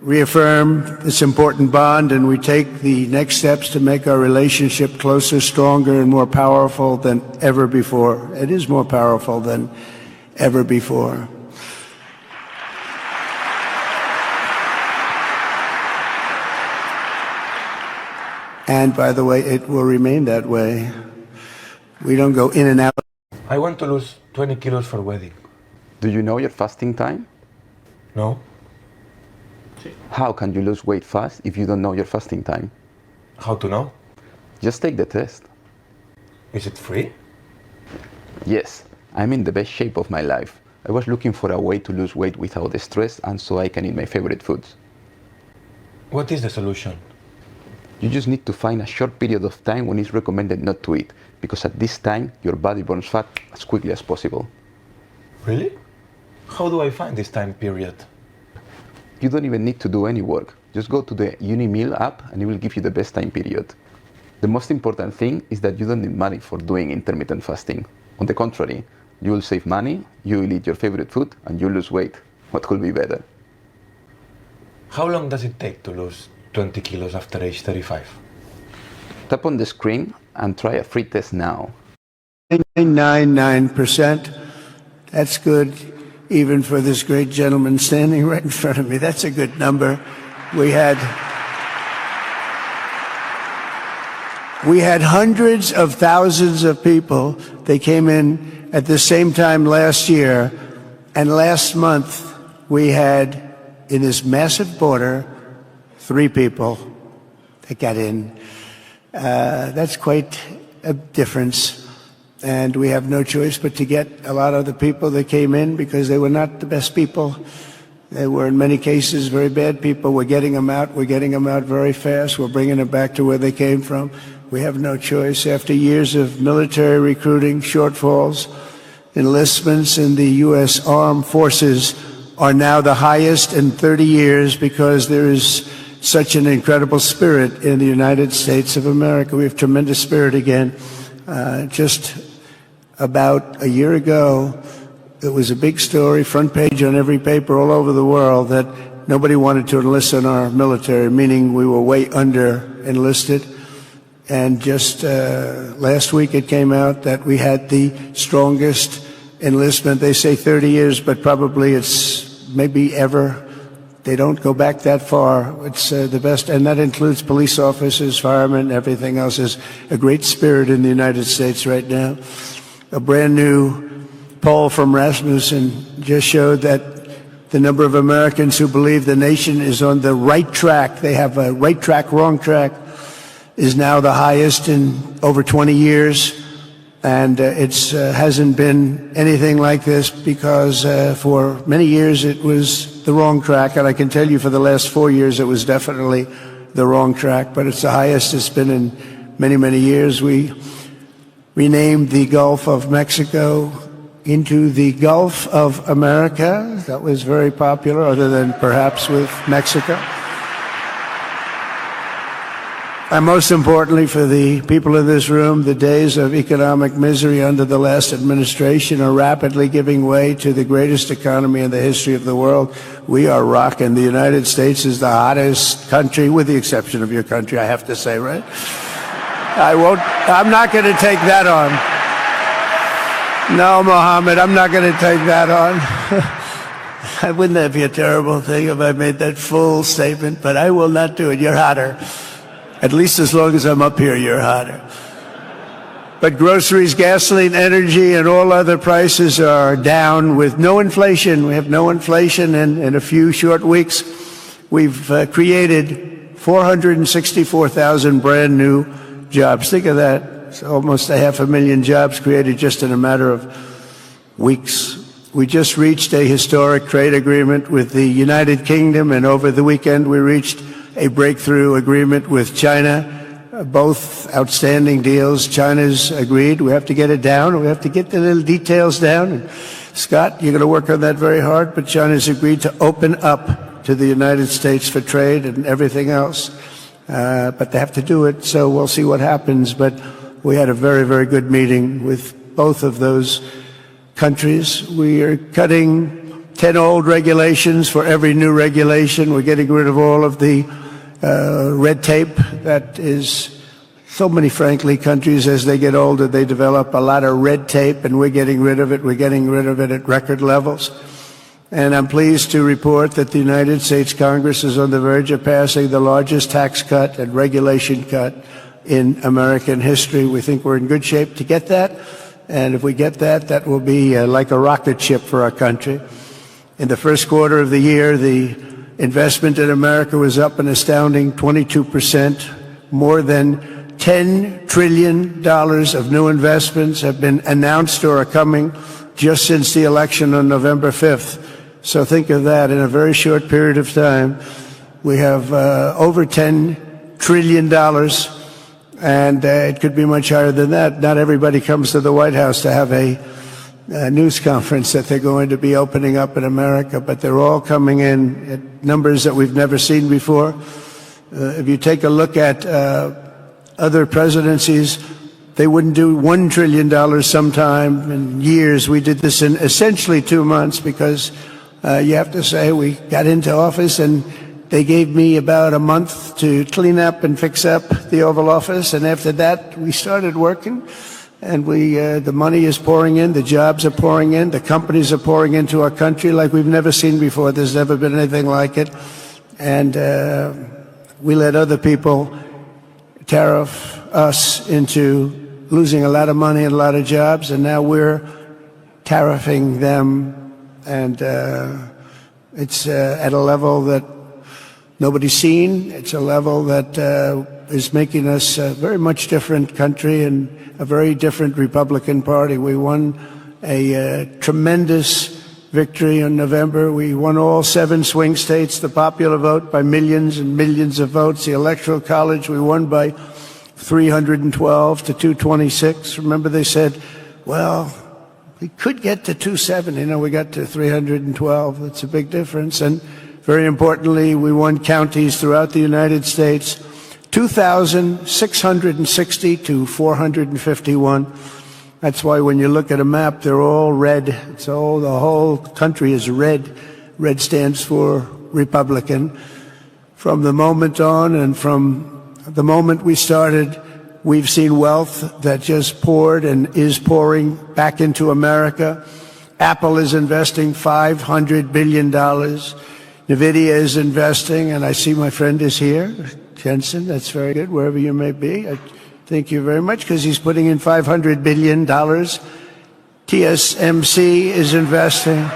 reaffirm this important bond, and we take the next steps to make our relationship closer, stronger, and more powerful than ever before. It is more powerful than ever before. And by the way, it will remain that way. We don't go in and out. I want to lose 20 kilos for wedding. Do you know your fasting time? No? How can you lose weight fast if you don't know your fasting time? How to know? Just take the test. Is it free? Yes, I'm in the best shape of my life. I was looking for a way to lose weight without the stress and so I can eat my favorite foods. What is the solution? You just need to find a short period of time when it's recommended not to eat, because at this time your body burns fat as quickly as possible. Really? How do I find this time period? You don't even need to do any work. Just go to the UniMeal app and it will give you the best time period. The most important thing is that you don't need money for doing intermittent fasting. On the contrary, you will save money, you will eat your favorite food, and you lose weight. What could be better? How long does it take to lose 20 kilos after age 35? Tap on the screen and try a free test now. 999%. That's good, even for this great gentleman standing right in front of me. That's a good number. We had hundreds of thousands of people. They came in at the same time last year, and last month we had, in this massive border, 3 people that got in. That's quite a difference. And we have no choice but to get a lot of the people that came in, because they were not the best people. They were, in many cases, very bad people. We're getting them out. We're getting them out very fast. We're bringing them back to where they came from. We have no choice. After years of military recruiting, shortfalls, enlistments in the U.S. Armed Forces are now the highest in 30 years because there is such an incredible spirit in the United States of America. We have tremendous spirit again. Just about a year ago, it was a big story, front page on every paper all over the world, that nobody wanted to enlist in our military, meaning we were way under enlisted. And just last week it came out that we had the strongest enlistment. They say 30 years, but probably it's maybe ever. They don't go back that far. It's the best, and that includes police officers, firemen, everything else. There's a great spirit in the United States right now. A brand new poll from Rasmussen just showed that the number of Americans who believe the nation is on the right track, they have a right track, wrong track, is now the highest in over 20 years. And it hasn't been anything like this because for many years it was the wrong track. And I can tell you for the last 4 years it was definitely the wrong track. But it's the highest it's been in many, many years. We renamed the Gulf of Mexico into the Gulf of America. That was very popular, other than perhaps with Mexico. And most importantly, for the people in this room, the days of economic misery under the last administration are rapidly giving way to the greatest economy in the history of the world. We are rocking. The United States is the hottest country, with the exception of your country, I have to say, right? I'm not going to take that on. No, Mohammed, I'm not going to take that on. Wouldn't that be a terrible thing if I made that full statement? But I will not do it. You're hotter. At least as long as I'm up here, you're hotter. But groceries, gasoline, energy, and all other prices are down with no inflation. We have no inflation, and in a few short weeks, we've created 464,000 brand new jobs. Think of that. It's almost 500,000 jobs created just in a matter of weeks. We just reached a historic trade agreement with the United Kingdom, and over the weekend we reached a breakthrough agreement with China. Both outstanding deals. China's agreed. We have to get it down. We have to get the little details down. And Scott, you're going to work on that very hard, but China's agreed to open up to the United States for trade and everything else. But they have to do it, so we'll see what happens. But we had a very, very good meeting with both of those countries. We are cutting 10 old regulations for every new regulation. We're getting rid of all of the red tape that is so many, frankly, countries, as they get older, they develop a lot of red tape, and we're getting rid of it. We're getting rid of it at record levels. And I'm pleased to report that the United States Congress is on the verge of passing the largest tax cut and regulation cut in American history. We think we're in good shape to get that. And if we get that, that will be like a rocket ship for our country. In the first quarter of the year, the investment in America was up an astounding 22%. More than $10 trillion of new investments have been announced or are coming just since the election on November 5th. So think of that. In a very short period of time, we have over $10 trillion, and it could be much higher than that. Not everybody comes to the White House to have a news conference that they're going to be opening up in America, but they're all coming in at numbers that we've never seen before. If you take a look at other presidencies, they wouldn't do $1 trillion sometime in years. We did this in essentially 2 months because you have to say we got into office and they gave me about a month to clean up and fix up the Oval Office. And after that, we started working, and the money is pouring in, the jobs are pouring in, the companies are pouring into our country like we've never seen before. There's never been anything like it. And we let other people tariff us into losing a lot of money and a lot of jobs, and now we're tariffing them, and it's at a level that nobody's seen. It's a level that is making us a very much different country and a very different Republican Party. We won a tremendous victory in November. We won all 7 swing states, the popular vote by millions and millions of votes. The Electoral College we won by 312 to 226. Remember, they said, well, we could get to 270. We got to 312. That's a big difference. And very importantly, we won counties throughout the United States, 2,660 to 451. That's why when you look at a map, they're all red. The whole country is red. Red stands for Republican. From the moment on, and from the moment we started, we've seen wealth that just poured and is pouring back into America. Apple is investing $500 billion. NVIDIA is investing, and I see my friend is here, Jensen. That's very good, wherever you may be. Thank you very much, because he's putting in $500 billion. TSMC is investing.